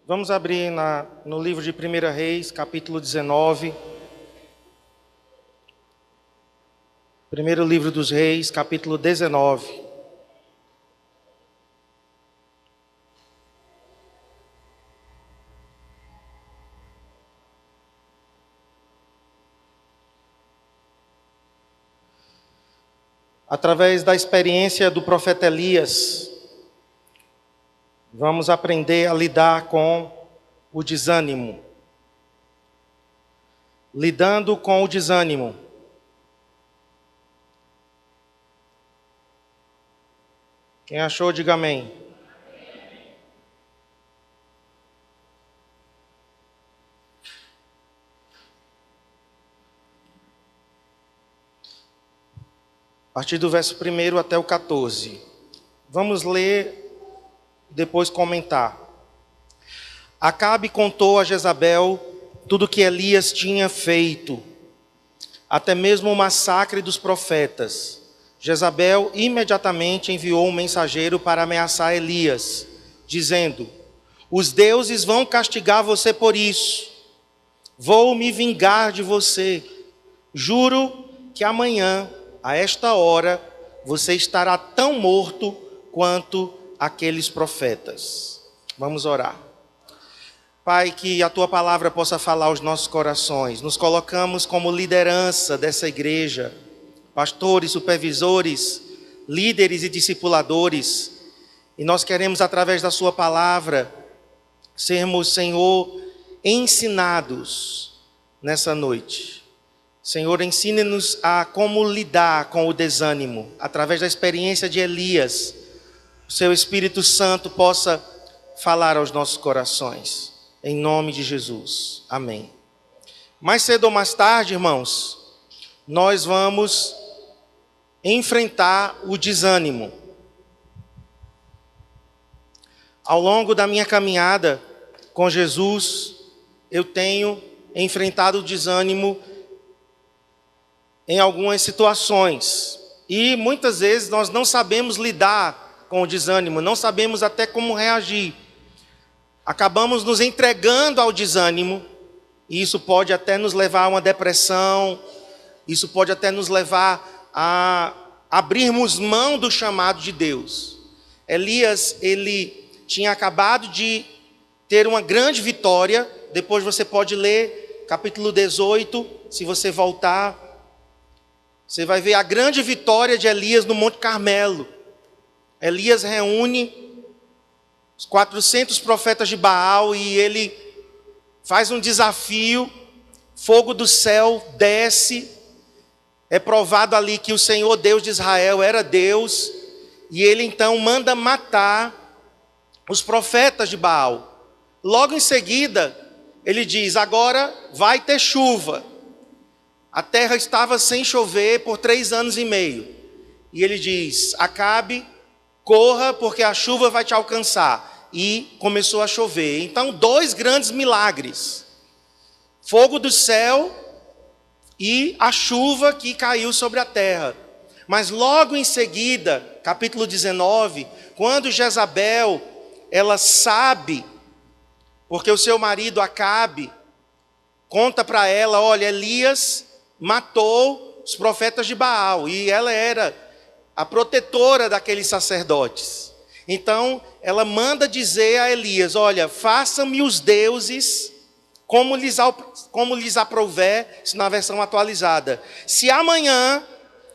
Vamos abrir no livro de 1 Reis, capítulo 19. Primeiro livro dos Reis, capítulo 19. Através da experiência do profeta Elias, vamos aprender a lidar com o desânimo. Lidando com o desânimo. Quem achou, diga amém. A partir do verso 1 até o 14. Vamos ler, depois comentar. Acabe contou a Jezabel tudo o que Elias tinha feito, até mesmo o massacre dos profetas. Jezabel imediatamente enviou um mensageiro para ameaçar Elias, dizendo: os deuses vão castigar você por isso. Vou me vingar de você. Juro que amanhã, a esta hora, você estará tão morto quanto aqueles profetas. Vamos orar. Pai, que a Tua palavra possa falar aos nossos corações. Nos colocamos como liderança dessa igreja, pastores, supervisores, líderes e discipuladores. E nós queremos, através da Sua palavra, sermos, Senhor, ensinados nessa noite. Senhor, ensine-nos a como lidar com o desânimo, através da experiência de Elias. O Seu Espírito Santo possa falar aos nossos corações. Em nome de Jesus. Amém. Mais cedo ou mais tarde, irmãos, nós vamos enfrentar o desânimo. Ao longo da minha caminhada com Jesus, eu tenho enfrentado o desânimo em algumas situações. E muitas vezes nós não sabemos lidar com o desânimo, não sabemos até como reagir. Acabamos nos entregando ao desânimo, e isso pode até nos levar a uma depressão, isso pode até nos levar a abrirmos mão do chamado de Deus. Elias, ele tinha acabado de ter uma grande vitória. Depois você pode ler capítulo 18, se você voltar, você vai ver a grande vitória de Elias no Monte Carmelo. Elias reúne os 400 profetas de Baal e ele faz um desafio. Fogo do céu desce. É provado ali que o Senhor Deus de Israel era Deus. E ele então manda matar os profetas de Baal. Logo em seguida, ele diz: agora vai ter chuva. A terra estava sem chover por 3 anos e meio. E ele diz: Acabe, corra, porque a chuva vai te alcançar. E começou a chover. Então, 2 grandes milagres: fogo do céu e a chuva que caiu sobre a terra. Mas logo em seguida, capítulo 19, quando Jezabel, ela sabe, porque o seu marido Acabe conta para ela: olha, Elias matou os profetas de Baal, e ela era a protetora daqueles sacerdotes. Então, ela manda dizer a Elias: olha, façam-me os deuses como lhes aprouver, na versão atualizada. Se amanhã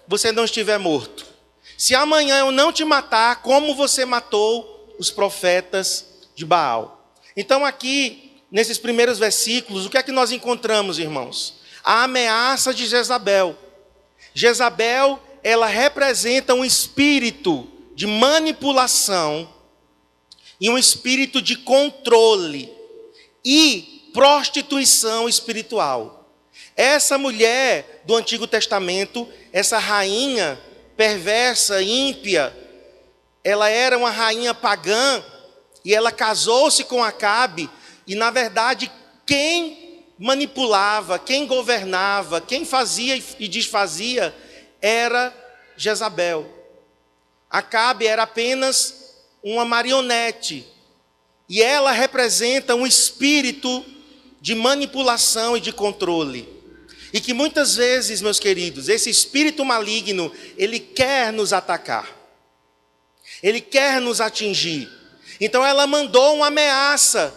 você não estiver morto, se amanhã eu não te matar, como você matou os profetas de Baal. Então aqui, nesses primeiros versículos, o que é que nós encontramos, irmãos? A ameaça de Jezabel. Jezabel, ela representa um espírito de manipulação e um espírito de controle e prostituição espiritual. Essa mulher do Antigo Testamento, essa rainha perversa, ímpia, ela era uma rainha pagã e ela casou-se com Acabe, e na verdade quem manipulava, quem governava, quem fazia e desfazia era Jezabel. Acabe era apenas uma marionete. E ela representa um espírito de manipulação e de controle. E que muitas vezes, meus queridos, esse espírito maligno, ele quer nos atacar. Ele quer nos atingir. Então ela mandou uma ameaça.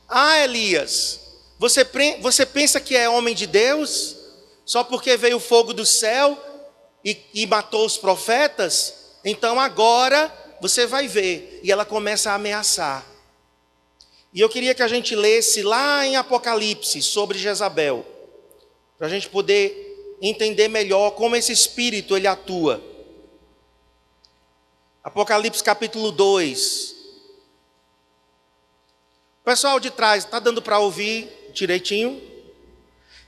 Ah, Elias, você pensa que é homem de Deus? Só porque veio o fogo do céu e matou os profetas? Então agora você vai ver. E ela começa a ameaçar. E eu queria que a gente lesse lá em Apocalipse sobre Jezabel, para a gente poder entender melhor como esse espírito ele atua. Apocalipse capítulo 2. O pessoal de trás, está dando para ouvir direitinho?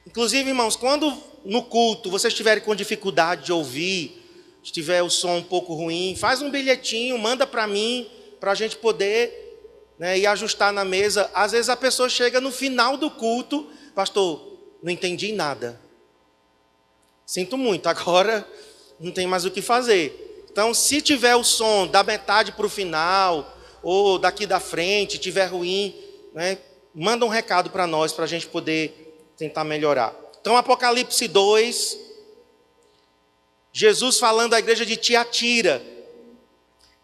Inclusive, irmãos, quando no culto vocês estiverem com dificuldade de ouvir, estiver o som um pouco ruim, faz um bilhetinho, manda para mim, para a gente poder ir ajustar na mesa. Às vezes a pessoa chega no final do culto, pastor, não entendi nada. Sinto muito, agora não tem mais o que fazer. Então, se tiver o som da metade para o final, ou daqui da frente, tiver ruim, manda um recado para nós, para a gente poder tentar melhorar. Então, Apocalipse 2, Jesus falando à igreja de Tiatira: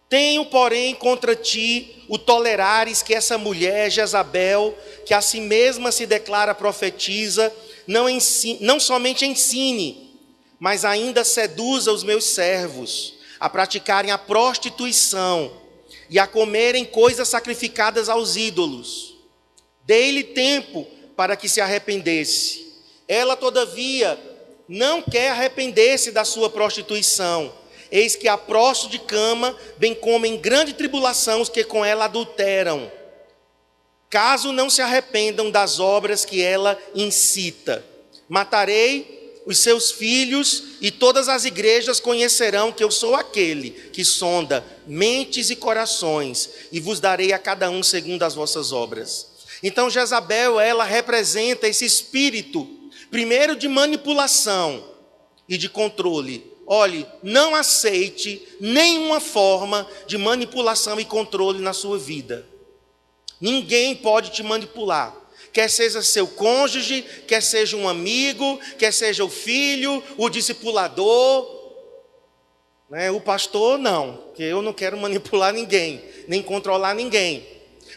tenho, porém, contra ti o tolerares que essa mulher, Jezabel, que a si mesma se declara profetiza, não somente ensine, mas ainda seduza os meus servos a praticarem a prostituição e a comerem coisas sacrificadas aos ídolos. Dei-lhe tempo para que se arrependesse. Ela, todavia, não quer arrepender-se da sua prostituição. Eis que a prostro de cama, bem como em grande tribulação os que com ela adulteram, caso não se arrependam das obras que ela incita. Matarei os seus filhos, e todas as igrejas conhecerão que eu sou aquele que sonda mentes e corações, e vos darei a cada um segundo as vossas obras. Então Jezabel, ela representa esse espírito, primeiro de manipulação e de controle. Olhe, não aceite nenhuma forma de manipulação e controle na sua vida. Ninguém pode te manipular. Quer seja seu cônjuge, quer seja um amigo, quer seja o filho, o discipulador. O pastor não, porque eu não quero manipular ninguém, nem controlar ninguém.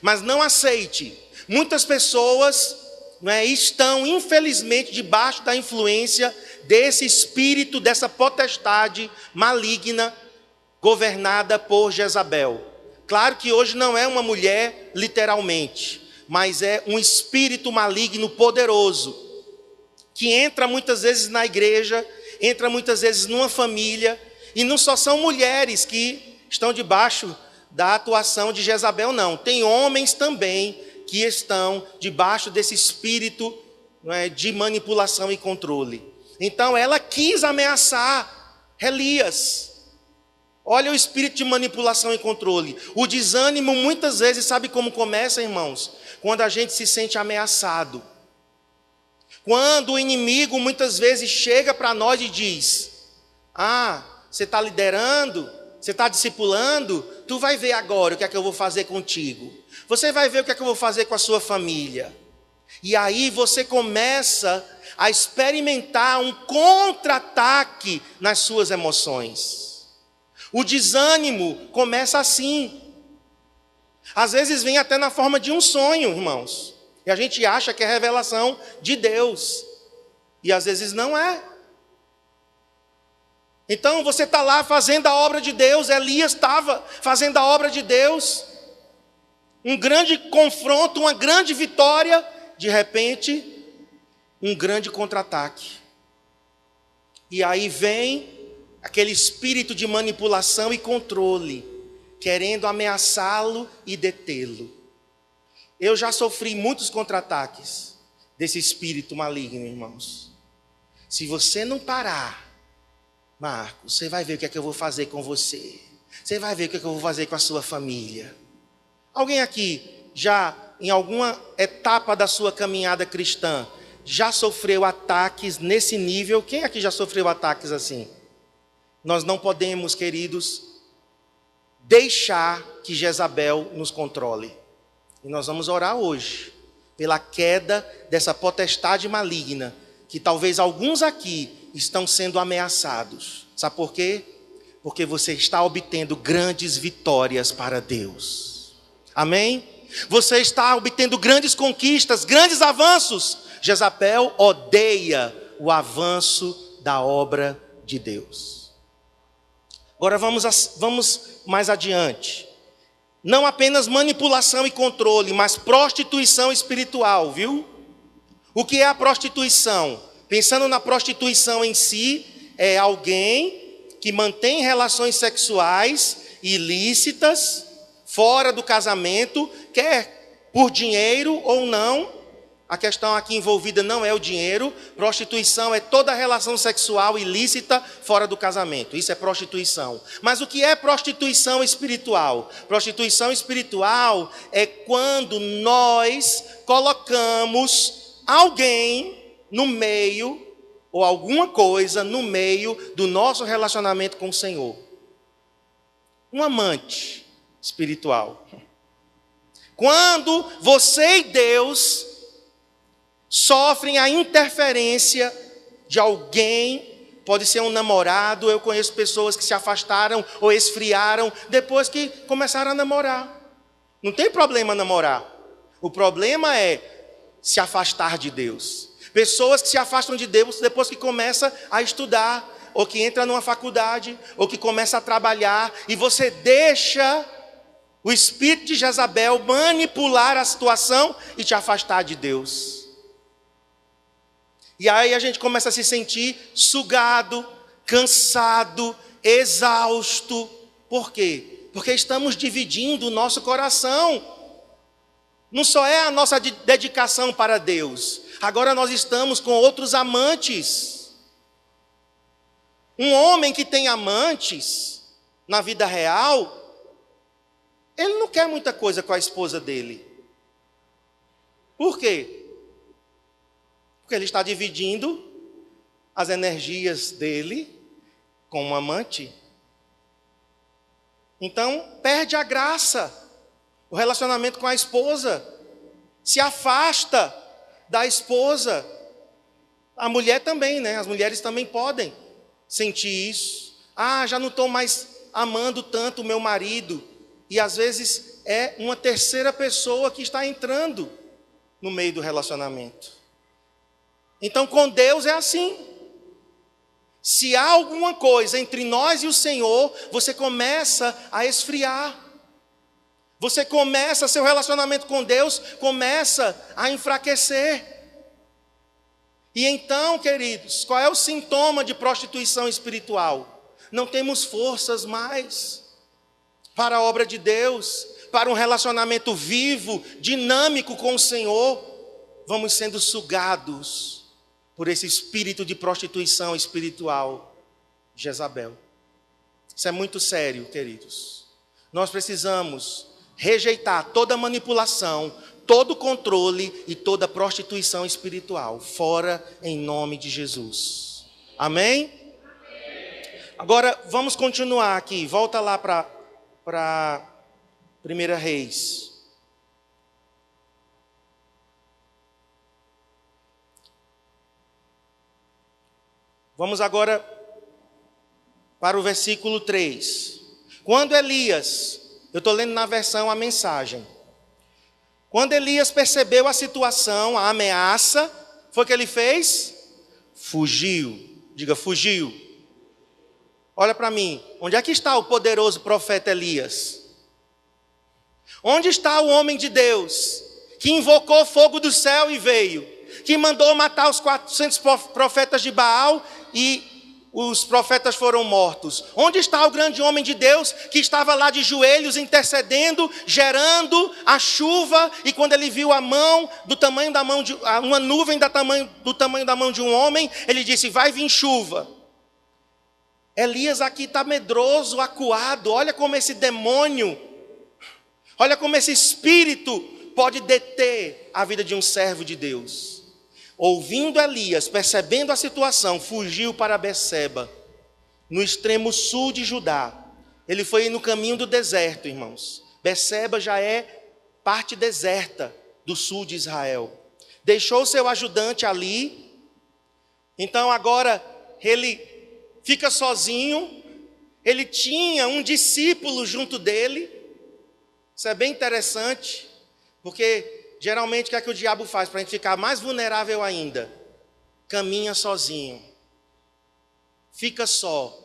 Mas não aceite. Muitas pessoas estão, infelizmente, debaixo da influência desse espírito, dessa potestade maligna, governada por Jezabel. Claro que hoje não é uma mulher, literalmente, mas é um espírito maligno poderoso, que entra muitas vezes na igreja, entra muitas vezes numa família, e não só são mulheres que estão debaixo da atuação de Jezabel, não. Tem homens também que estão debaixo desse espírito de manipulação e controle. Então ela quis ameaçar Elias. Olha o espírito de manipulação e controle. O desânimo muitas vezes, sabe como começa, irmãos? Quando a gente se sente ameaçado. Quando o inimigo muitas vezes chega para nós e diz: você está liderando, você está discipulando, tu vai ver agora o que é que eu vou fazer contigo. Você vai ver o que é que eu vou fazer com a sua família. E aí você começa a experimentar um contra-ataque nas suas emoções. O desânimo começa assim. Às vezes vem até na forma de um sonho, irmãos. E a gente acha que é revelação de Deus. E às vezes não é. Então você está lá fazendo a obra de Deus. Elias estava fazendo a obra de Deus. Um grande confronto, uma grande vitória. De repente, um grande contra-ataque. E aí vem aquele espírito de manipulação e controle, querendo ameaçá-lo e detê-lo. Eu já sofri muitos contra-ataques desse espírito maligno, irmãos. Se você não parar, Marcos, você vai ver o que é que eu vou fazer com você. Você vai ver o que é que eu vou fazer com a sua família. Alguém aqui já, em alguma etapa da sua caminhada cristã, já sofreu ataques nesse nível? Quem aqui já sofreu ataques assim? Nós não podemos, queridos, deixar que Jezabel nos controle. E nós vamos orar hoje pela queda dessa potestade maligna, que talvez alguns aqui estão sendo ameaçados. Sabe por quê? Porque você está obtendo grandes vitórias para Deus. Amém? Você está obtendo grandes conquistas, grandes avanços. Jezabel odeia o avanço da obra de Deus. Agora vamos mais adiante. Não apenas manipulação e controle, mas prostituição espiritual, viu? O que é a prostituição? Pensando na prostituição em si, é alguém que mantém relações sexuais ilícitas, fora do casamento, quer por dinheiro ou não. A questão aqui envolvida não é o dinheiro. Prostituição é toda relação sexual ilícita fora do casamento. Isso é prostituição. Mas o que é prostituição espiritual? Prostituição espiritual é quando nós colocamos alguém no meio, ou alguma coisa no meio do nosso relacionamento com o Senhor. Um amante espiritual. Quando você e Deus sofrem a interferência de alguém, pode ser um namorado. Eu conheço pessoas que se afastaram ou esfriaram depois que começaram a namorar. Não tem problema namorar. O problema é se afastar de Deus. Pessoas que se afastam de Deus depois que começa a estudar, ou que entra numa faculdade, ou que começa a trabalhar, e você deixa o espírito de Jezabel manipular a situação e te afastar de Deus. E aí a gente começa a se sentir sugado, cansado, exausto. Por quê? Porque estamos dividindo o nosso coração. Não só é a nossa dedicação para Deus. Agora nós estamos com outros amantes. Um homem que tem amantes na vida real, ele não quer muita coisa com a esposa dele. Por quê? Porque ele está dividindo as energias dele com um amante. Então, perde a graça. O relacionamento com a esposa se afasta da esposa. A mulher também, né? As mulheres também podem sentir isso. Já não estou mais amando tanto o meu marido. E às vezes é uma terceira pessoa que está entrando no meio do relacionamento. Então com Deus é assim. Se há alguma coisa entre nós e o Senhor, você começa a esfriar. Você começa, seu relacionamento com Deus começa a enfraquecer. E então, queridos, qual é o sintoma de prostituição espiritual? Não temos forças mais para a obra de Deus, para um relacionamento vivo, dinâmico com o Senhor. Vamos sendo sugados por esse espírito de prostituição espiritual, Jezabel. Isso é muito sério, queridos. Nós precisamos rejeitar toda manipulação, todo controle e toda prostituição espiritual, fora em nome de Jesus. Amém? Agora, vamos continuar aqui. Volta lá para 1 Reis. Vamos agora para o versículo 3. Quando Elias, eu estou lendo na versão a mensagem. Quando Elias percebeu a situação, a ameaça, foi o que ele fez? Fugiu. Diga, fugiu. Olha para mim, onde é que está o poderoso profeta Elias? Onde está o homem de Deus, que invocou fogo do céu e veio? Que mandou matar os 400 profetas de Baal e os profetas foram mortos. Onde está o grande homem de Deus que estava lá de joelhos intercedendo, gerando a chuva, e quando ele viu a mão do tamanho da mão de uma nuvem do tamanho da mão de um homem, ele disse: vai vir chuva. Elias aqui está medroso, acuado. Olha como esse demônio, olha como esse espírito pode deter a vida de um servo de Deus. Ouvindo Elias, percebendo a situação, fugiu para Beceba, no extremo sul de Judá. Ele foi no caminho do deserto, irmãos. Beceba já é parte deserta do sul de Israel. Deixou seu ajudante ali. Então agora ele fica sozinho. Ele tinha um discípulo junto dele. Isso é bem interessante, porque geralmente o que o diabo faz para a gente ficar mais vulnerável ainda? Caminha sozinho, fica só,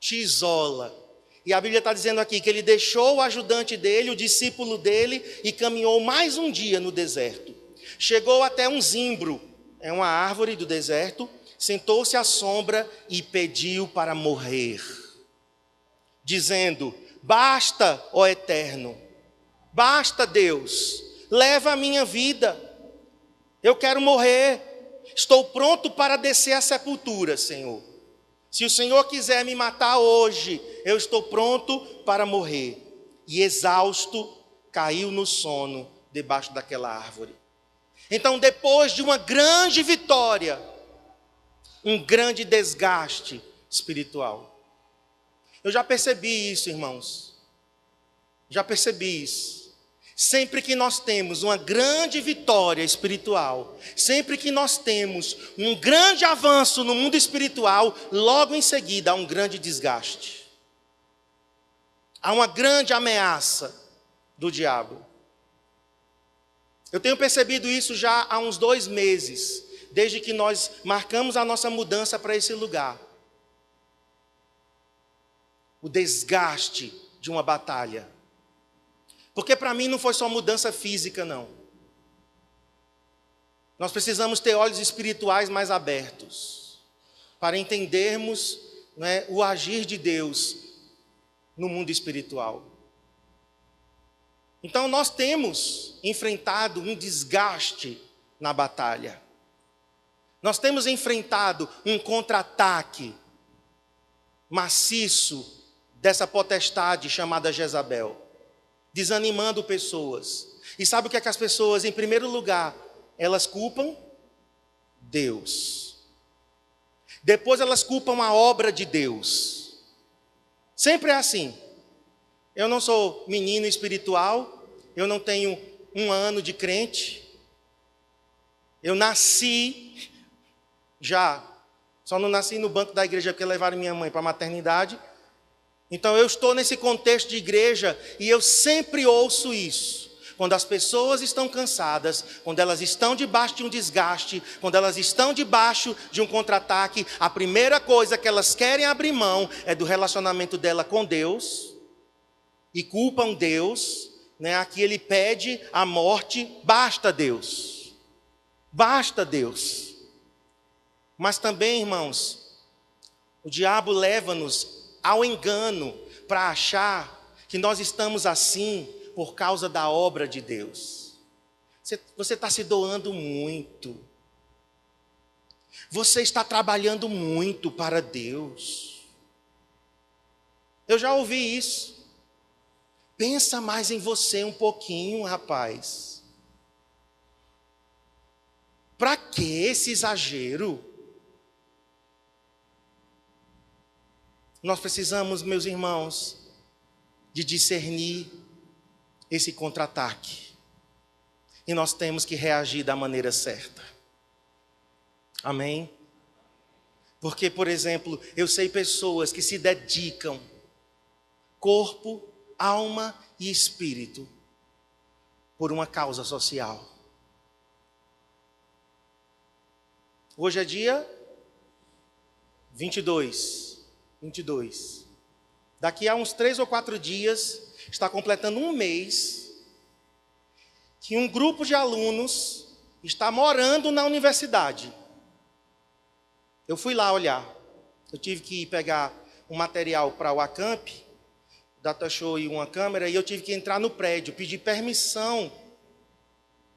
te isola. E a Bíblia está dizendo aqui que ele deixou o ajudante dele, o discípulo dele, e caminhou mais um dia no deserto. Chegou até um zimbro, é uma árvore do deserto, sentou-se à sombra e pediu para morrer, dizendo: basta, ó Eterno, basta, Deus, leva a minha vida, eu quero morrer, estou pronto para descer à sepultura, Senhor. Se o Senhor quiser me matar hoje, eu estou pronto para morrer. E exausto, caiu no sono debaixo daquela árvore. Então, depois de uma grande vitória, um grande desgaste espiritual. Eu já percebi isso, irmãos. Já percebi isso. Sempre que nós temos uma grande vitória espiritual, sempre que nós temos um grande avanço no mundo espiritual, logo em seguida há um grande desgaste. Há uma grande ameaça do diabo. Eu tenho percebido isso já há uns 2 meses, desde que nós marcamos a nossa mudança para esse lugar. O desgaste de uma batalha. Porque para mim não foi só mudança física, não. Nós precisamos ter olhos espirituais mais abertos, para entendermos, né, o agir de Deus no mundo espiritual. Então nós temos enfrentado um desgaste na batalha. Nós temos enfrentado um contra-ataque maciço dessa potestade chamada Jezabel, desanimando pessoas. E sabe o que é que as pessoas, em primeiro lugar, elas culpam? Deus. Depois elas culpam a obra de Deus. Sempre é assim. Eu não sou menino espiritual, eu não tenho 1 ano de crente, eu nasci já, só não nasci no banco da igreja porque levaram minha mãe para a maternidade. Então eu estou nesse contexto de igreja e eu sempre ouço isso. Quando as pessoas estão cansadas, quando elas estão debaixo de um desgaste, quando elas estão debaixo de um contra-ataque, a primeira coisa que elas querem abrir mão é do relacionamento dela com Deus e culpam Deus, né? Aqui ele pede a morte, basta Deus. Basta Deus. Mas também, irmãos, o diabo leva-nos ao engano para achar que nós estamos assim por causa da obra de Deus. Você está se doando muito. Você está trabalhando muito para Deus. Eu já ouvi isso. Pensa mais em você um pouquinho, rapaz. Para que esse exagero? Nós precisamos, meus irmãos, de discernir esse contra-ataque. E nós temos que reagir da maneira certa. Amém? Porque, por exemplo, eu sei pessoas que se dedicam, corpo, alma e espírito, por uma causa social. Hoje é dia 22. Daqui a uns 3 ou 4 dias, está completando 1 mês, que um grupo de alunos está morando na universidade. Eu fui lá olhar. Eu tive que ir pegar um material para o Acamp, data show e uma câmera, e eu tive que entrar no prédio, pedir permissão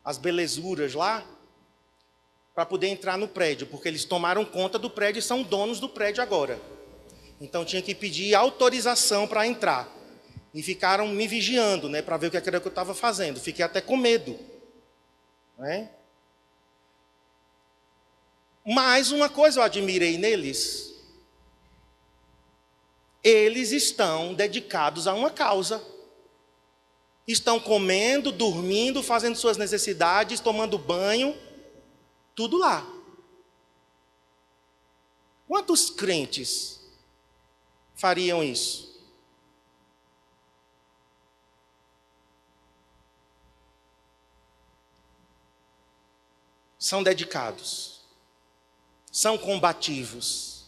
às belezuras lá, para poder entrar no prédio, porque eles tomaram conta do prédio e são donos do prédio agora. Então tinha que pedir autorização para entrar. E ficaram me vigiando, né, para ver o que era que eu estava fazendo. Fiquei até com medo. Né? Mas uma coisa eu admirei neles. Eles estão dedicados a uma causa. Estão comendo, dormindo, fazendo suas necessidades, tomando banho, tudo lá. Quantos crentes fariam isso? São dedicados, são combativos.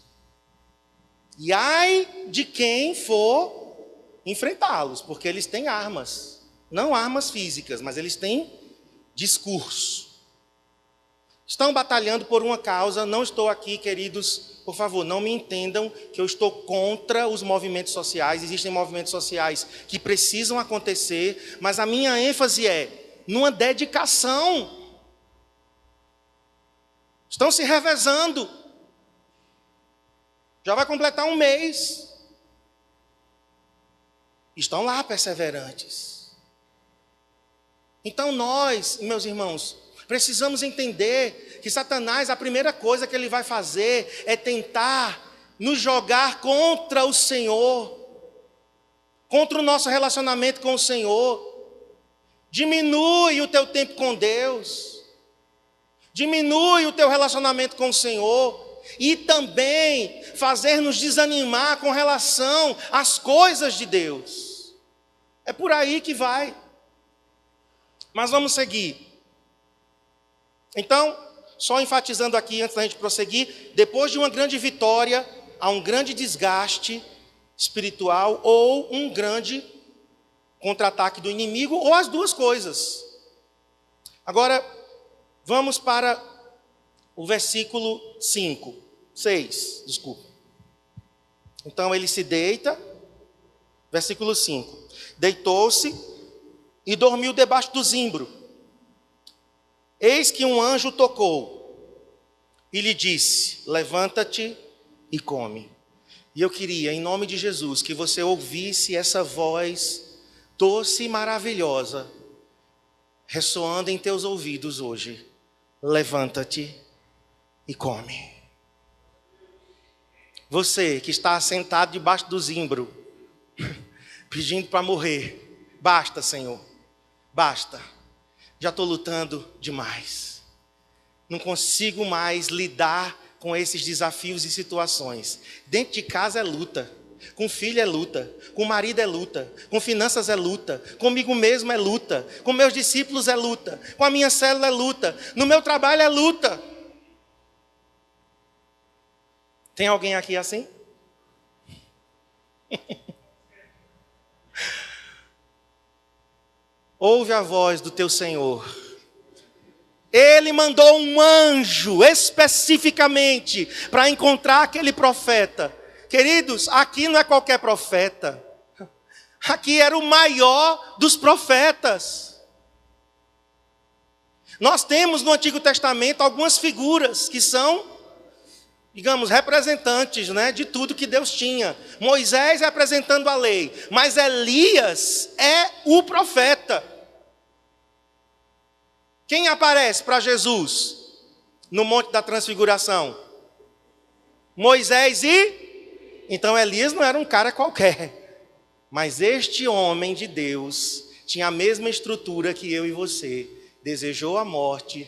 E ai de quem for enfrentá-los, porque eles têm armas. Não armas físicas, mas eles têm discurso. Estão batalhando por uma causa. Não estou aqui, queridos, por favor, não me entendam que eu estou contra os movimentos sociais. Existem movimentos sociais que precisam acontecer, mas a minha ênfase é numa dedicação. Estão se revezando. Já vai completar um mês. Estão lá perseverantes. Então nós, meus irmãos, precisamos entender que Satanás, a primeira coisa que ele vai fazer é tentar nos jogar contra o Senhor, contra o nosso relacionamento com o Senhor. Diminui o teu tempo com Deus. Diminui o teu relacionamento com o Senhor. E também fazer nos desanimar com relação às coisas de Deus. É por aí que vai. Mas vamos seguir. Então, só enfatizando aqui antes da gente prosseguir, depois de uma grande vitória, há um grande desgaste espiritual ou um grande contra-ataque do inimigo, ou as duas coisas. Agora, vamos para o versículo 6, desculpa. Então ele se deita, versículo 5. Deitou-se e dormiu debaixo do zimbro. Eis que um anjo tocou e lhe disse: levanta-te e come. E eu queria, em nome de Jesus, que você ouvisse essa voz doce e maravilhosa ressoando em teus ouvidos hoje. Levanta-te e come. Você que está sentado debaixo do zimbro, pedindo para morrer, basta, Senhor, basta. Já estou lutando demais. Não consigo mais lidar com esses desafios e situações. Dentro de casa é luta. Com filho é luta, com marido é luta, com finanças é luta, comigo mesmo é luta, com meus discípulos é luta, com a minha célula é luta, no meu trabalho é luta. Tem alguém aqui assim? Ouve a voz do teu Senhor. Ele mandou um anjo especificamente para encontrar aquele profeta. Queridos, aqui não é qualquer profeta. Aqui era o maior dos profetas. Nós temos no Antigo Testamento algumas figuras que são, digamos, representantes, de tudo que Deus tinha. Moisés representando a lei, mas Elias é o profeta. Quem aparece para Jesus no Monte da Transfiguração? Moisés e... Então Elias não era um cara qualquer, mas este homem de Deus tinha a mesma estrutura que eu e você. Desejou a morte,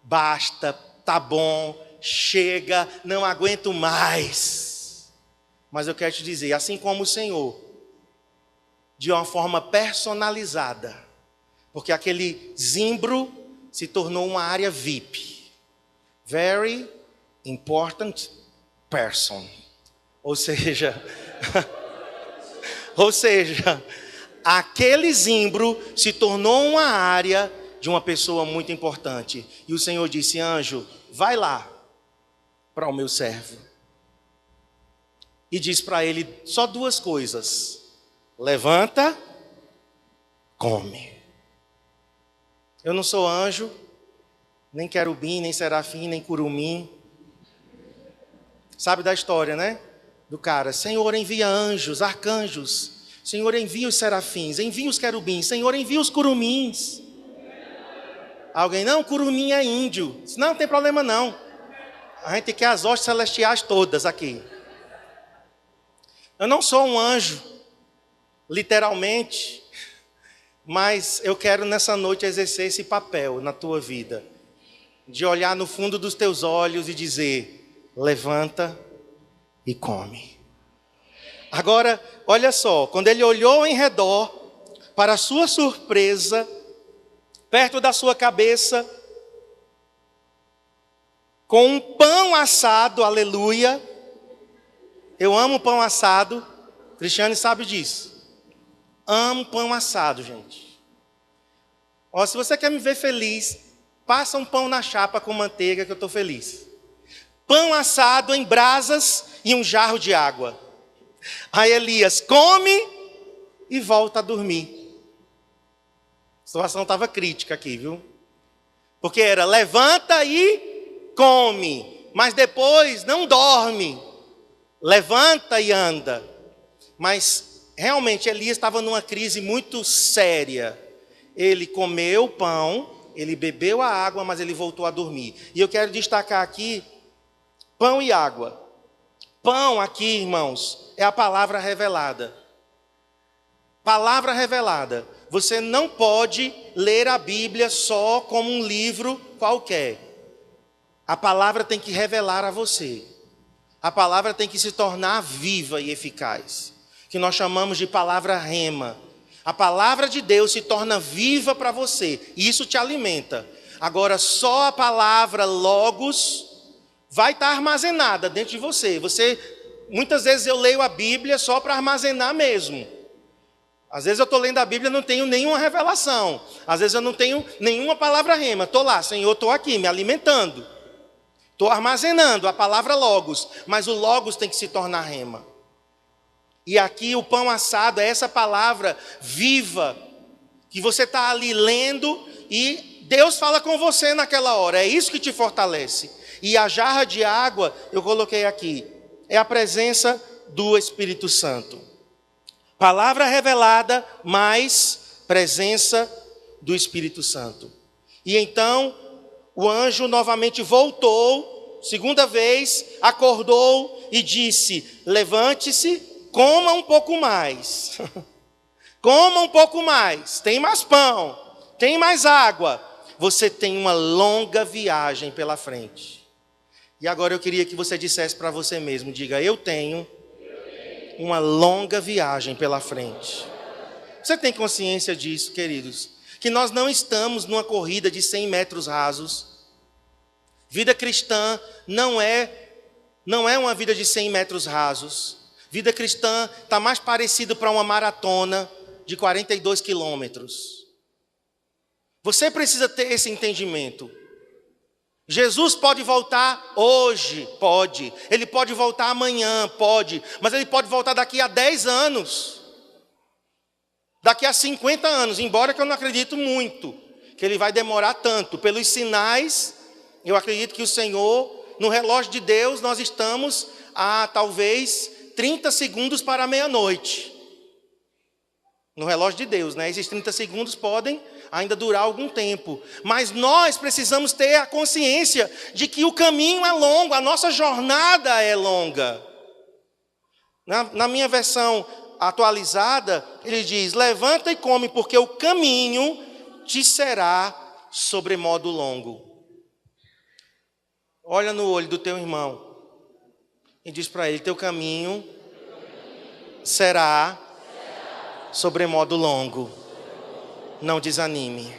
basta, tá bom, chega, não aguento mais. Mas eu quero te dizer, assim como o Senhor, de uma forma personalizada, porque aquele zimbro se tornou uma área VIP, very important person. Ou seja, aquele zimbro se tornou uma área de uma pessoa muito importante. E o Senhor disse: anjo, vai lá para o meu servo. E diz para ele só duas coisas: levanta, come. Eu não sou anjo, nem querubim, nem serafim, nem curumim. Sabe da história, né? Do cara: Senhor, envia anjos, arcanjos. Senhor, envia os serafins, envia os querubins. Senhor, envia os curumins. Alguém: não, curumim é índio. Não tem problema não. A gente quer as hostes celestiais todas aqui. Eu não sou um anjo, literalmente. Mas eu quero nessa noite exercer esse papel na tua vida, de olhar no fundo dos teus olhos e dizer: levanta e come. Agora, olha só, quando ele olhou em redor, para sua surpresa, perto da sua cabeça, com um pão assado, aleluia. Eu amo pão assado, Cristiane sabe disso. Amo pão assado, gente. Ó, se você quer me ver feliz, passa um pão na chapa com manteiga que eu estou feliz. Pão assado em brasas e um jarro de água. Aí Elias come e volta a dormir. A situação estava crítica aqui, viu? Porque era levanta e come, mas depois não dorme. Levanta e anda. Mas realmente Elias estava numa crise muito séria. Ele comeu o pão, ele bebeu a água, mas ele voltou a dormir. E eu quero destacar aqui pão e água. Pão aqui, irmãos, é a palavra revelada. Palavra revelada. Você não pode ler a Bíblia só como um livro qualquer. A palavra tem que revelar a você. A palavra tem que se tornar viva e eficaz, que nós chamamos de palavra rema. A palavra de Deus se torna viva para você, e isso te alimenta. Agora, só a palavra logos vai estar armazenada dentro de você. Muitas vezes eu leio a Bíblia só para armazenar mesmo. Às vezes eu estou lendo a Bíblia e não tenho nenhuma revelação. Às vezes eu não tenho nenhuma palavra rema. Estou lá, Senhor, estou aqui me alimentando. Estou armazenando a palavra logos, mas o logos tem que se tornar rema. E aqui o pão assado é essa palavra viva, que você está ali lendo e Deus fala com você naquela hora. É isso que te fortalece. E a jarra de água, eu coloquei aqui, é a presença do Espírito Santo. Palavra revelada, mais presença do Espírito Santo. E então o anjo novamente voltou, segunda vez, acordou e disse: levante-se, coma um pouco mais. Coma um pouco mais. Tem mais pão, tem mais água. Você tem uma longa viagem pela frente. E agora eu queria que você dissesse para você mesmo, diga: eu tenho uma longa viagem pela frente. Você tem consciência disso, queridos? Que nós não estamos numa corrida de 100 metros rasos. Vida cristã não é uma vida de 100 metros rasos. Vida cristã está mais parecido para uma maratona de 42 quilômetros. Você precisa ter esse entendimento. Jesus pode voltar hoje, pode. Ele pode voltar amanhã, pode. Mas ele pode voltar daqui a 10 anos. Daqui a 50 anos, embora que eu não acredito muito que ele vai demorar tanto. Pelos sinais, eu acredito que o Senhor, no relógio de Deus, nós estamos a talvez 30 segundos para a meia-noite. No relógio de Deus, né? Esses 30 segundos podem ainda durar algum tempo. Mas nós precisamos ter a consciência de que o caminho é longo, a nossa jornada é longa. Na minha versão atualizada, ele diz: levanta e come, porque o caminho te será sobremodo longo. Olha no olho do teu irmão e diz para ele: teu caminho será sobremodo longo. Não desanime.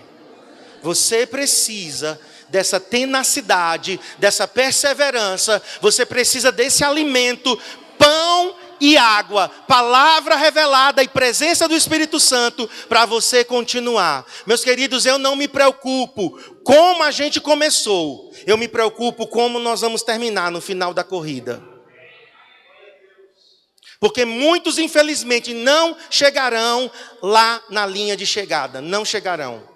Você precisa dessa tenacidade, dessa perseverança. Você precisa desse alimento, pão e água, palavra revelada e presença do Espírito Santo para você continuar. Meus queridos, eu não me preocupo como a gente começou. Eu me preocupo como nós vamos terminar no final da corrida. Porque muitos, infelizmente, não chegarão lá na linha de chegada. Não chegarão.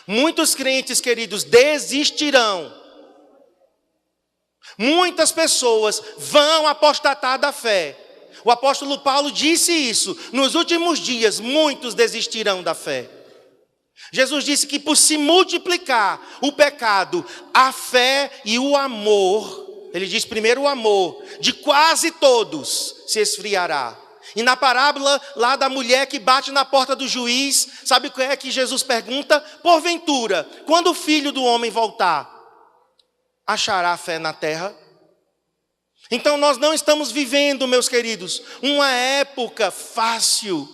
Muitos crentes, queridos, desistirão. Muitas pessoas vão apostatar da fé. O apóstolo Paulo disse isso. Nos últimos dias, muitos desistirão da fé. Jesus disse que por se multiplicar o pecado, a fé e o amor, ele diz primeiro o amor, de quase todos se esfriará. E na parábola lá da mulher que bate na porta do juiz, sabe o que é que Jesus pergunta? Porventura, quando o Filho do Homem voltar, achará fé na terra? Então nós não estamos vivendo, meus queridos, uma época fácil.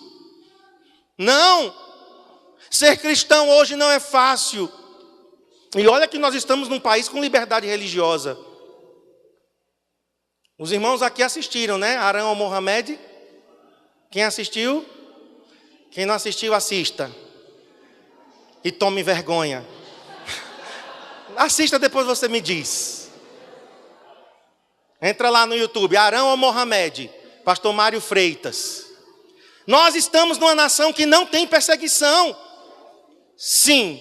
Não! Ser cristão hoje não é fácil. E olha que nós estamos num país com liberdade religiosa. Os irmãos aqui assistiram, né? Arão ao Mohamed. Quem assistiu? Quem não assistiu, assista. E tome vergonha. Assista, depois você me diz. Entra lá no YouTube, Arão ao Mohamed, pastor Mário Freitas. Nós estamos numa nação que não tem perseguição. Sim,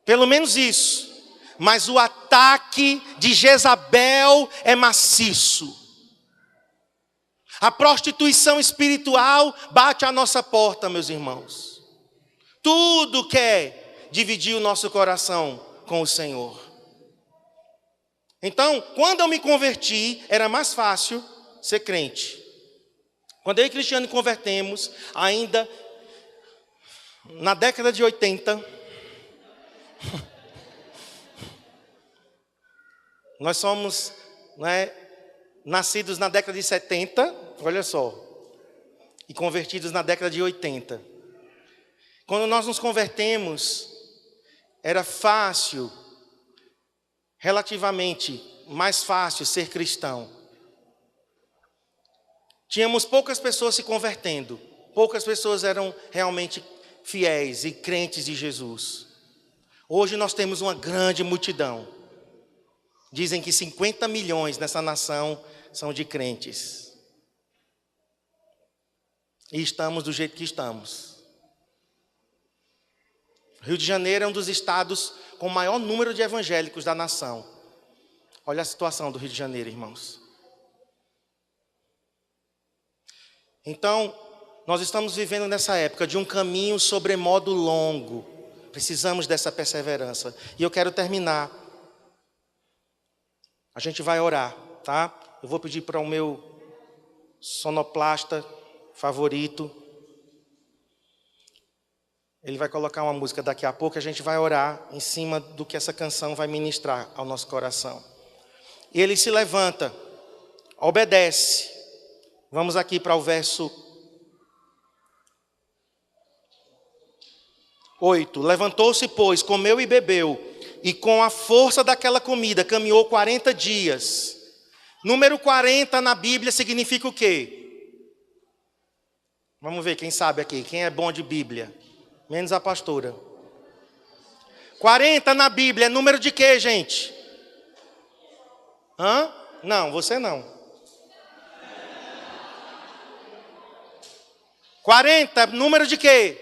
pelo menos isso. Mas o ataque de Jezabel é maciço. A prostituição espiritual bate à nossa porta, meus irmãos. Tudo quer dividir o nosso coração com o Senhor. Então, quando eu me converti, era mais fácil ser crente. Quando eu e Cristiano convertemos, ainda na década de 80, nós somos, nascidos na década de 70, olha só, e convertidos na década de 80. Quando nós nos convertemos, era fácil, relativamente mais fácil ser cristão. Tínhamos poucas pessoas se convertendo, poucas pessoas eram realmente fiéis e crentes de Jesus. Hoje nós temos uma grande multidão. Dizem que 50 milhões nessa nação são de crentes. E estamos do jeito que estamos. Rio de Janeiro é um dos estados com o maior número de evangélicos da nação. Olha a situação do Rio de Janeiro, irmãos. Então, nós estamos vivendo nessa época de um caminho sobremodo longo. Precisamos dessa perseverança. E eu quero terminar. A gente vai orar, tá? Eu vou pedir para o meu sonoplasta favorito. Ele vai colocar uma música daqui a pouco. A gente vai orar em cima do que essa canção vai ministrar ao nosso coração. E ele se levanta, obedece. Vamos aqui para o verso 8. Levantou-se, pois, comeu e bebeu, e com a força daquela comida caminhou 40 dias. Número 40 na Bíblia significa o quê? Vamos ver quem sabe aqui, quem é bom de Bíblia. Menos a pastora. 40 na Bíblia é número de quê, gente? Hã? Não, você não. 40, número de quê?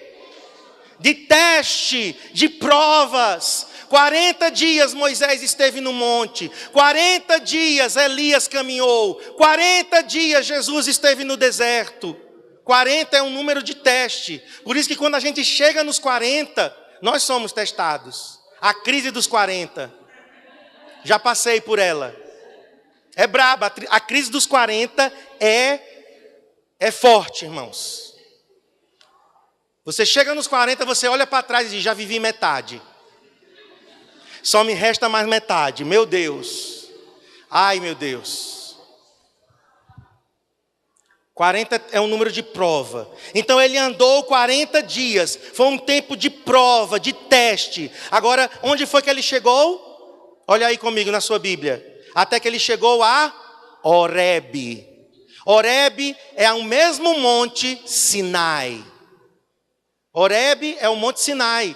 De teste, de provas. 40 dias Moisés esteve no monte. 40 dias Elias caminhou. 40 dias Jesus esteve no deserto. 40 é um número de teste. Por isso que quando a gente chega nos 40, nós somos testados. A crise dos 40. Já passei por ela. É braba. A crise dos 40 é forte, irmãos. Você chega nos 40, você olha para trás e diz, já vivi metade. Só me resta mais metade. Meu Deus. Ai, meu Deus. 40 é um número de prova. Então ele andou 40 dias. Foi um tempo de prova, de teste. Agora, onde foi que ele chegou? Olha aí comigo na sua Bíblia. Até que ele chegou a Horebe. Horebe é o mesmo monte Sinai. Horebe é o monte Sinai.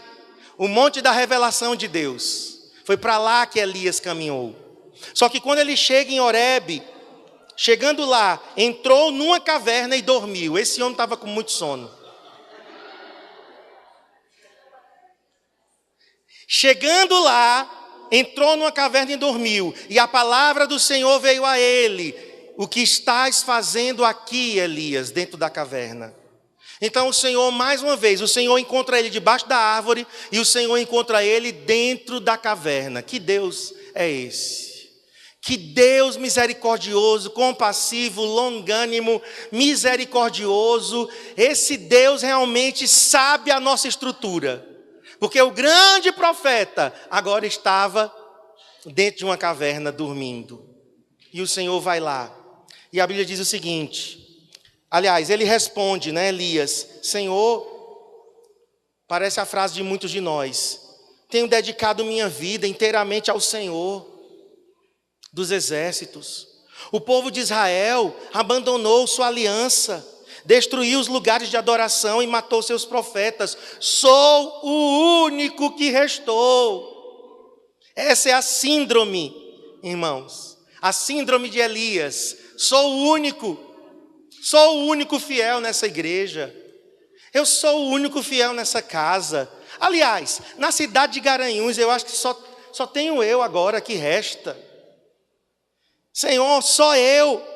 O monte da revelação de Deus. Foi para lá que Elias caminhou. Só que quando ele chega em Horebe, chegando lá, entrou numa caverna e dormiu. Esse homem estava com muito sono. Chegando lá, entrou numa caverna e dormiu. E a palavra do Senhor veio a ele. O que estás fazendo aqui, Elias, dentro da caverna? Então o Senhor, mais uma vez, o Senhor encontra ele debaixo da árvore e o Senhor encontra ele dentro da caverna. Que Deus é esse? que Deus misericordioso, compassivo, longânimo, misericordioso, esse Deus realmente sabe a nossa estrutura. Porque o grande profeta agora estava dentro de uma caverna dormindo. E o Senhor vai lá. E a Bíblia diz o seguinte, aliás, ele responde, Elias, Senhor, parece a frase de muitos de nós, tenho dedicado minha vida inteiramente ao Senhor dos exércitos. O povo de Israel abandonou sua aliança, destruiu os lugares de adoração e matou seus profetas. Sou o único que restou. Essa é a síndrome, irmãos. A síndrome de Elias. Sou o único fiel nessa igreja. Eu sou o único fiel nessa casa. Aliás, na cidade de Garanhuns, eu acho que só tenho eu agora que resta. Senhor, só eu.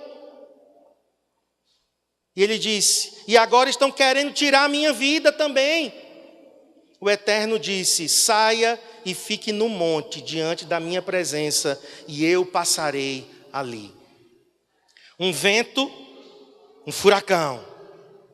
E ele disse, e agora estão querendo tirar a minha vida também. O Eterno disse, saia e fique no monte, diante da minha presença, e eu passarei ali. Um vento, um furacão,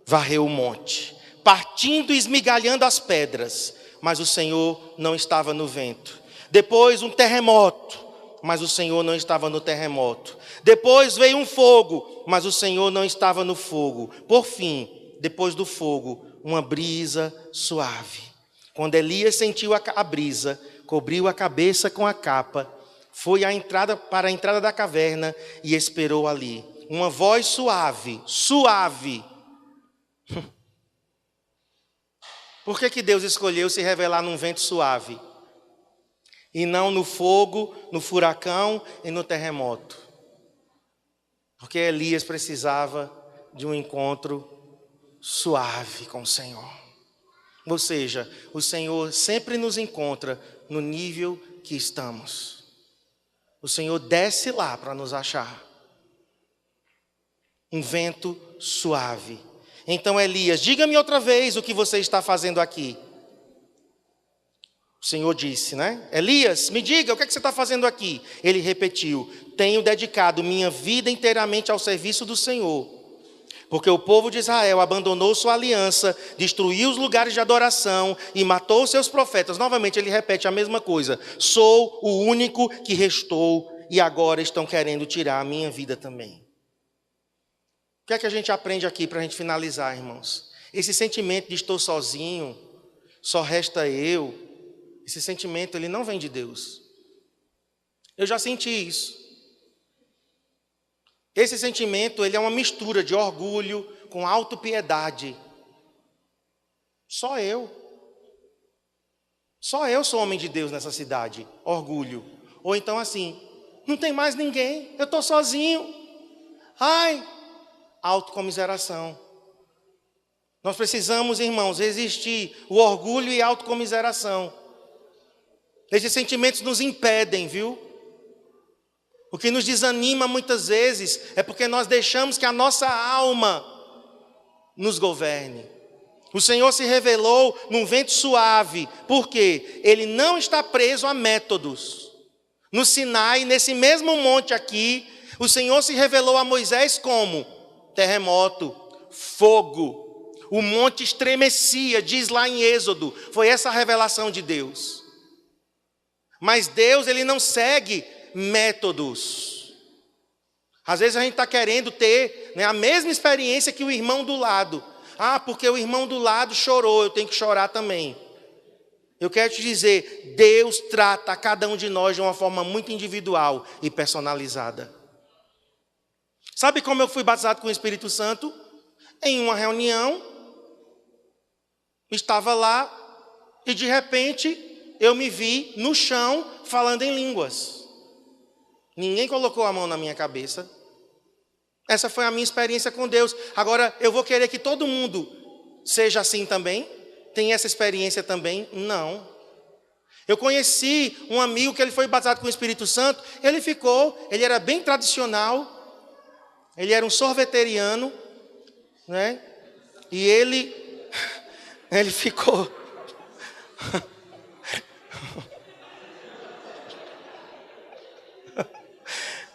varreu o monte, partindo e esmigalhando as pedras, mas o Senhor não estava no vento. Depois um terremoto, mas o Senhor não estava no terremoto. Depois veio um fogo, mas o Senhor não estava no fogo. Por fim, depois do fogo, uma brisa suave. Quando Elias sentiu a brisa, cobriu a cabeça com a capa, foi para a entrada da caverna e esperou ali. Uma voz suave. Por que Deus escolheu se revelar num vento suave? E não no fogo, no furacão e no terremoto. Porque Elias precisava de um encontro suave com o Senhor. Ou seja, o Senhor sempre nos encontra no nível que estamos. O Senhor desce lá para nos achar. Um vento suave. Então Elias, diga-me outra vez o que você está fazendo aqui. O Senhor disse, Elias, me diga, o que você está fazendo aqui? Ele repetiu, tenho dedicado minha vida inteiramente ao serviço do Senhor. Porque o povo de Israel abandonou sua aliança, destruiu os lugares de adoração e matou seus profetas. Novamente ele repete a mesma coisa. Sou o único que restou e agora estão querendo tirar a minha vida também. O que é que a gente aprende aqui para a gente finalizar, irmãos? Esse sentimento de estou sozinho, só resta eu. Esse sentimento, ele não vem de Deus. Eu já senti isso. Esse sentimento, ele é uma mistura de orgulho com autopiedade. Só eu sou homem de Deus nessa cidade. Orgulho. Ou então assim, não tem mais ninguém, eu estou sozinho. Ai, autocomiseração. Nós precisamos, irmãos, resistir o orgulho e a autocomiseração. Esses sentimentos nos impedem, viu? O que nos desanima muitas vezes é porque nós deixamos que a nossa alma nos governe. O Senhor se revelou num vento suave, porque Ele não está preso a métodos. No Sinai, nesse mesmo monte aqui, o Senhor se revelou a Moisés como terremoto, fogo. O monte estremecia, diz lá em Êxodo. Foi essa a revelação de Deus. Mas Deus, Ele não segue métodos. Às vezes a gente está querendo ter a mesma experiência que o irmão do lado. Ah, porque o irmão do lado chorou, eu tenho que chorar também. Eu quero te dizer, Deus trata a cada um de nós de uma forma muito individual e personalizada. Sabe como eu fui batizado com o Espírito Santo? Em uma reunião, estava lá e de repente eu me vi no chão falando em línguas. Ninguém colocou a mão na minha cabeça. Essa foi a minha experiência com Deus. Agora, eu vou querer que todo mundo seja assim também? Tem essa experiência também? Não. Eu conheci um amigo que ele foi batizado com o Espírito Santo. Ele era bem tradicional. Ele era um sorveteriano, E ele ficou...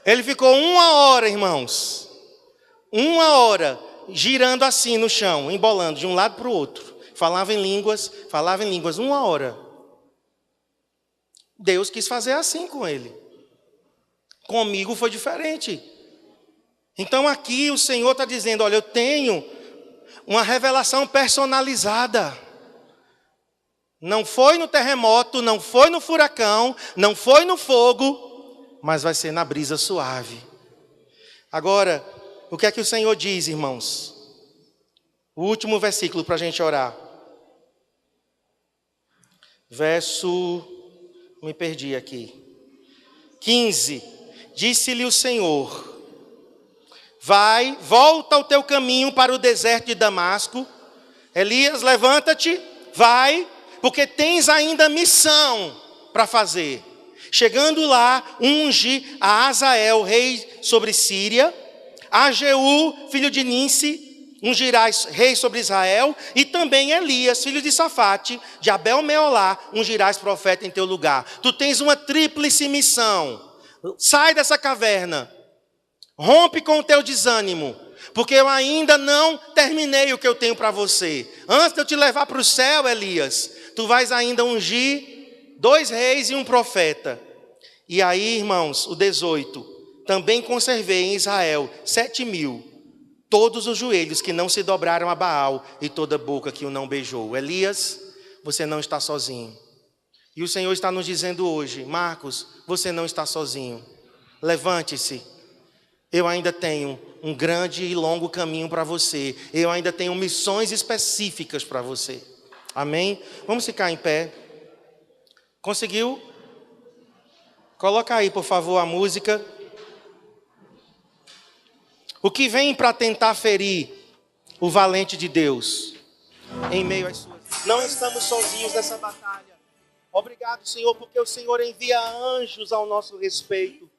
Ele ficou 1 hora, irmãos. 1 hora, girando assim no chão, embolando de um lado para o outro. Falava em línguas, 1 hora. Deus quis fazer assim com ele. Comigo foi diferente. Então aqui o Senhor está dizendo, olha, eu tenho uma revelação personalizada. Não foi no terremoto, não foi no furacão, não foi no fogo, mas vai ser na brisa suave. Agora, o que é que o Senhor diz, irmãos? O último versículo para a gente orar. Me perdi aqui. 15. Disse-lhe o Senhor, volta ao teu caminho para o deserto de Damasco. Elias, levanta-te, vai, porque tens ainda missão para fazer. Chegando lá, unge a Azael, rei sobre Síria, a Jeú, filho de Ninsi, ungirás rei sobre Israel, e também Elias, filho de Safate, de Abel-Meolá, ungirás profeta em teu lugar. Tu tens uma tríplice missão. Sai dessa caverna, rompe com o teu desânimo, porque eu ainda não terminei o que eu tenho para você. Antes de eu te levar para o céu, Elias, tu vais ainda ungir 2 reis e um profeta. E aí, irmãos, o 18. Também conservei em Israel 7.000, todos os joelhos que não se dobraram a Baal e toda boca que o não beijou. Elias, você não está sozinho. E o Senhor está nos dizendo hoje, Marcos, você não está sozinho. Levante-se. Eu ainda tenho um grande e longo caminho para você. Eu ainda tenho missões específicas para você. Amém? Vamos ficar em pé. Conseguiu? Coloca aí, por favor, a música. O que vem para tentar ferir o valente de Deus em meio às suas... Não estamos sozinhos nessa batalha. Obrigado, Senhor, porque o Senhor envia anjos ao nosso respeito.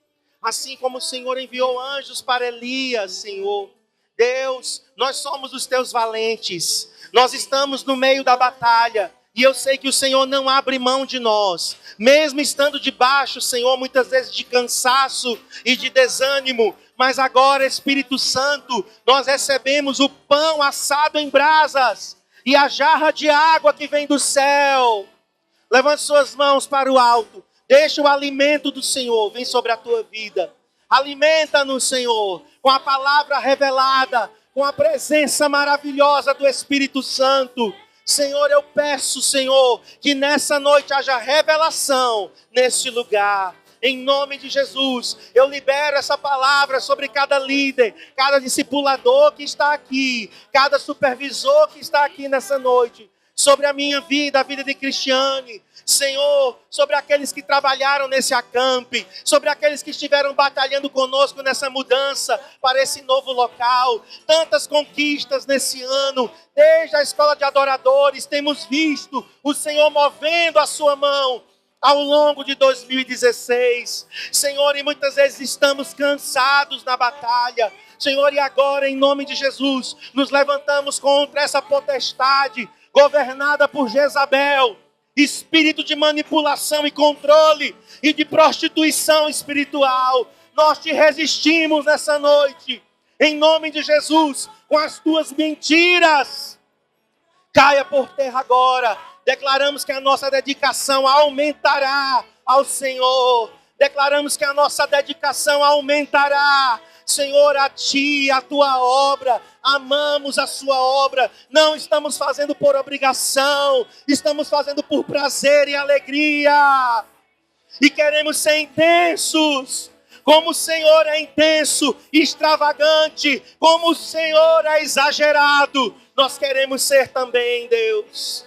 Assim como o Senhor enviou anjos para Elias, Senhor. Deus, nós somos os teus valentes. Nós estamos no meio da batalha. E eu sei que o Senhor não abre mão de nós. Mesmo estando debaixo, Senhor, muitas vezes de cansaço e de desânimo. Mas agora, Espírito Santo, nós recebemos o pão assado em brasas. E a jarra de água que vem do céu. Levante suas mãos para o alto. Deixa o alimento do Senhor vir sobre a tua vida. Alimenta-nos, Senhor, com a palavra revelada, com a presença maravilhosa do Espírito Santo. Senhor, eu peço, Senhor, que nessa noite haja revelação nesse lugar. Em nome de Jesus, eu libero essa palavra sobre cada líder, cada discipulador que está aqui, cada supervisor que está aqui nessa noite. Sobre a minha vida, a vida de Cristiane. Senhor, sobre aqueles que trabalharam nesse acampe, sobre aqueles que estiveram batalhando conosco nessa mudança para esse novo local. Tantas conquistas nesse ano, desde a escola de adoradores, temos visto o Senhor movendo a sua mão ao longo de 2016. Senhor, e muitas vezes estamos cansados na batalha. Senhor, e agora, em nome de Jesus, nos levantamos contra essa potestade governada por Jezabel, espírito de manipulação e controle e de prostituição espiritual. Nós te resistimos nessa noite, em nome de Jesus, com as tuas mentiras. Caia por terra agora. Declaramos que a nossa dedicação aumentará ao Senhor. Declaramos que a nossa dedicação aumentará, Senhor, a Ti, a Tua obra. Amamos a Sua obra. Não estamos fazendo por obrigação. Estamos fazendo por prazer e alegria. E queremos ser intensos. Como o Senhor é intenso, extravagante. Como o Senhor é exagerado. Nós queremos ser também, Deus.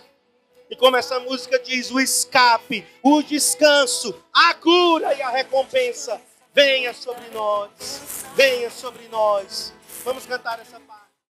E como essa música diz, o escape, o descanso, a cura e a recompensa venha sobre nós. Venha sobre nós. Vamos cantar essa parte.